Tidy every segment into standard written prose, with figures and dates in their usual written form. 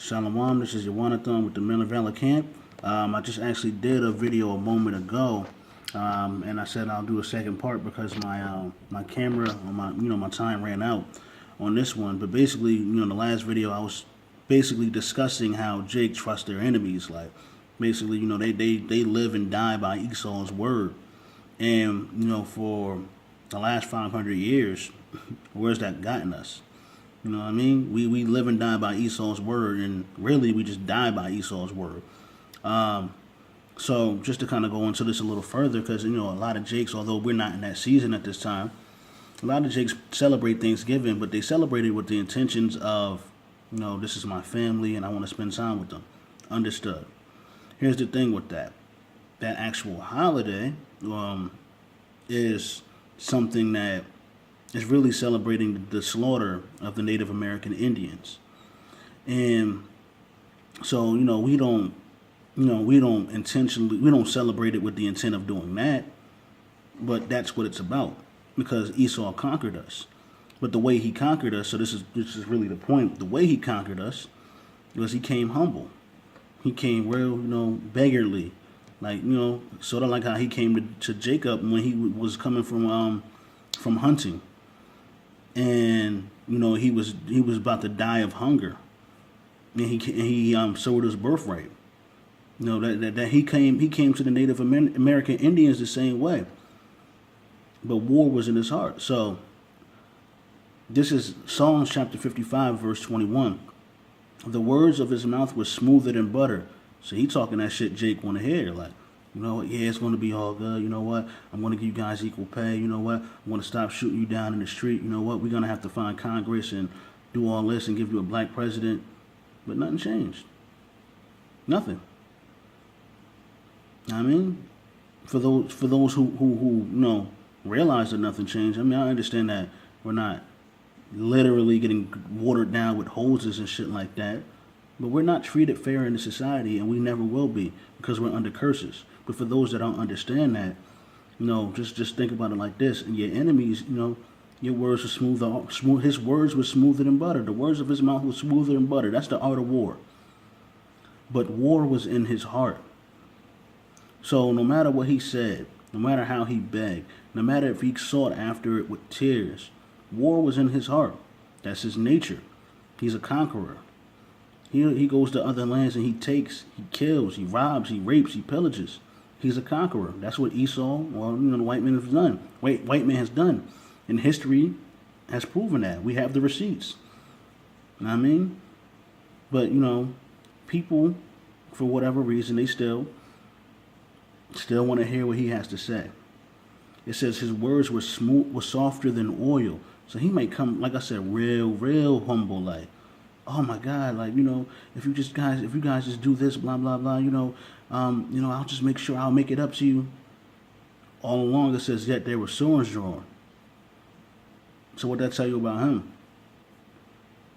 Shalom, this is Yawanathan with the Men of Valor Camp. I just actually did a video a moment ago, and I said I'll do a second part because my camera or my time ran out on this one. But basically, in the last video I was basically discussing how Jake trusts their enemies. Like basically, they live and die by Esau's word, and for the last 500 years, where's that gotten us? You know what I mean? We live and die by Esau's word, and really we just die by Esau's word. So just to kind of go into this a little further, because a lot of Jakes, although we're not in that season at this time, a lot of Jakes celebrate Thanksgiving, but they celebrate it with the intentions of, this is my family and I want to spend time with them. Understood. Here's the thing with that. That actual holiday is something that is really celebrating the slaughter of the Native American Indians. And so, we don't celebrate it with the intent of doing that, but that's what it's about, because Esau conquered us. But the way he conquered us, so this is really the point, the way he conquered us was he came humble. He came real, beggarly, like, sort of like how he came to Jacob when he was coming from hunting. And he was about to die of hunger, and he sold his birthright. That he came to the Native American Indians the same way, but war was in his heart. So this is Psalms chapter 55 verse 21. The words of his mouth were smoother than butter. So he talking that shit Jake want to hear, like, yeah, it's going to be all good. You know what? I'm going to give you guys equal pay. You know what? I'm going to stop shooting you down in the street. You know what? We're going to have to find Congress and do all this and give you a black president. But nothing changed. Nothing. I mean, for those who realize that nothing changed. I mean, I understand that we're not literally getting watered down with hoses and shit like that. But we're not treated fair in the society, and we never will be, because we're under curses. But for those that don't understand that, just think about it like this. And your enemies, your words are smooth. His words were smoother than butter. The words of his mouth were smoother than butter. That's the art of war. But war was in his heart. So no matter what he said, no matter how he begged, no matter if he sought after it with tears, war was in his heart. That's his nature. He's a conqueror. He goes to other lands and he takes, he kills, he robs, he rapes, he pillages. He's a conqueror. That's what Esau, or the white man has done. White man has done, and history has proven that. We have the receipts. You know what I mean? But people, for whatever reason, they still want to hear what he has to say. It says his words were softer than oil. So he may come, like I said, real humble, like, oh my God, like, if you guys just do this, blah blah blah, I'll just make sure I'll make it up to you. All along it says yet there were swords drawn. So what that tell you about him?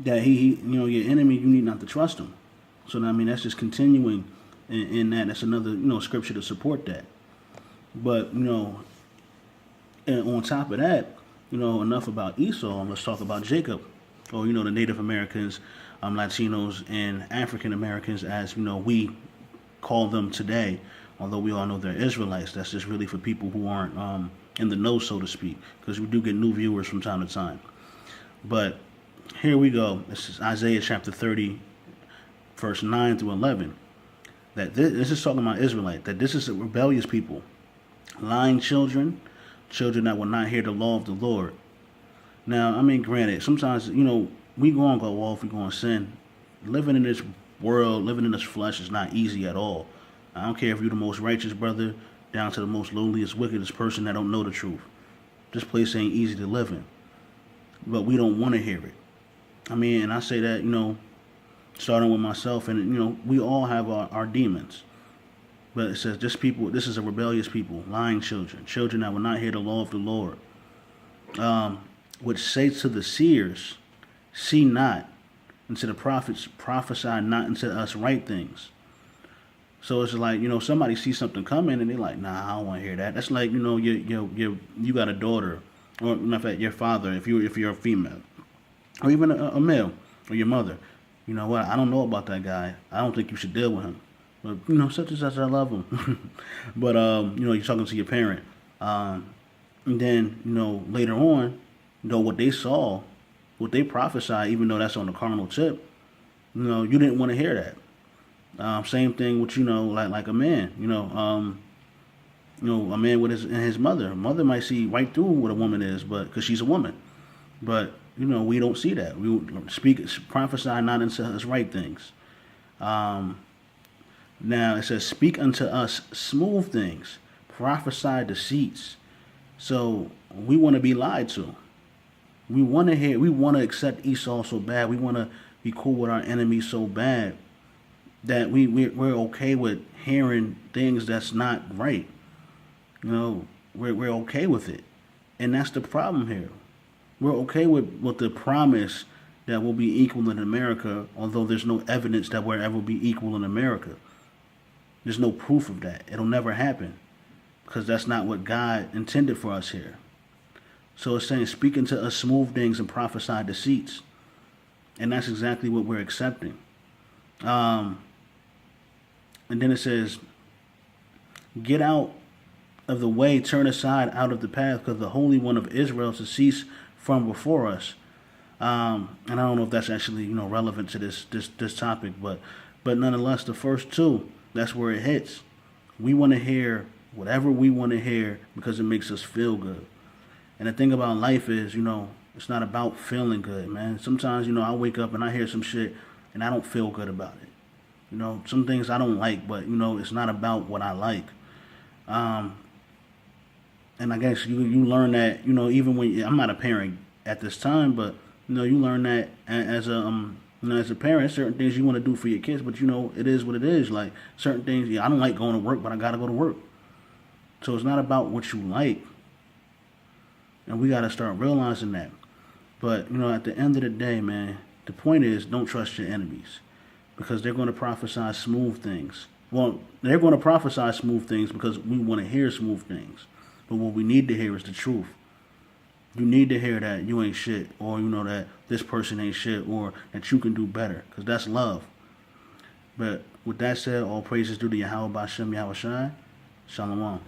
That he your enemy, you need not to trust him. So I mean, that's just continuing in that. That's another scripture to support that. But and on top of that, enough about Esau. Let's talk about Jacob. Or the Native Americans, Latinos, and African Americans, as we call them today. Although we all know they're Israelites, that's just really for people who aren't in the know, so to speak, because we do get new viewers from time to time. But here we go. This is Isaiah chapter 30, verse 9 through 11. That this is talking about Israelite. That this is a rebellious people, lying children that will not hear the law of the Lord. Now, I mean, granted, sometimes, we going to go off, we going to sin. Living in this world, living in this flesh is not easy at all. I don't care if you're the most righteous brother, down to the most lowliest, wickedest person that don't know the truth. This place ain't easy to live in. But we don't want to hear it. I mean, and I say that, starting with myself, and, we all have our demons. But it says, this is a rebellious people, lying children that will not hear the law of the Lord. Which say to the seers, see not, and to the prophets, prophesy not unto us right things. So it's like, somebody sees something coming and they're like, nah, I don't want to hear that. That's like, you got a daughter, or matter of fact, your father, if you're a female, or even a male, or your mother. you know what, I don't know about that guy. I don't think you should deal with him. But, you know, such and such, I love him. But, you know, you're talking to your parent. And then, you know, later on, you know, what they saw, what they prophesied, even though that's on the carnal tip, you know, you didn't want to hear that. Same thing with, you know, like a man, you know, a man with his mother. Mother might see right through what a woman is, but because she's a woman. But you know, we don't see that. We speak, prophesy not unto us right things. Now it says, speak unto us smooth things, prophesy deceits. So we want to be lied to. We want to hear. We want to accept Esau so bad. We want to be cool with our enemies so bad that we're okay with hearing things that's not right. You know, we're okay with it, and that's the problem here. We're okay with the promise that we'll be equal in America, although there's no evidence that we'll ever be equal in America. There's no proof of that. It'll never happen because that's not what God intended for us here. So it's saying, speaking to us smooth things and prophesy deceits, and that's exactly what we're accepting. And then it says, get out of the way, turn aside out of the path, because the Holy One of Israel to cease from before us. And I don't know if that's actually, you know, relevant to this topic, but nonetheless, the first two, that's where it hits. We want to hear whatever we want to hear because it makes us feel good. And the thing about life is, you know, it's not about feeling good, man. Sometimes, you know, I wake up and I hear some shit and I don't feel good about it. You know, some things I don't like, but, you know, it's not about what I like. And I guess you learn that, you know, even when I'm not a parent at this time, but you know, you learn that as a you know, as a parent, certain things you want to do for your kids, but you know, it is what it is. Like certain things, yeah, I don't like going to work, but I gotta go to work. So it's not about what you like, and we gotta start realizing that. But you know, at the end of the day, man, the point is, don't trust your enemies because they're going to prophesy smooth things. Well, they're going to prophesy smooth things because we want to hear smooth things. But what we need to hear is the truth. You need to hear that you ain't shit, or you know that this person ain't shit, or that you can do better, because that's love. But with that said, all praises due to Yahweh Bashem Yahweh Shai. Shalom.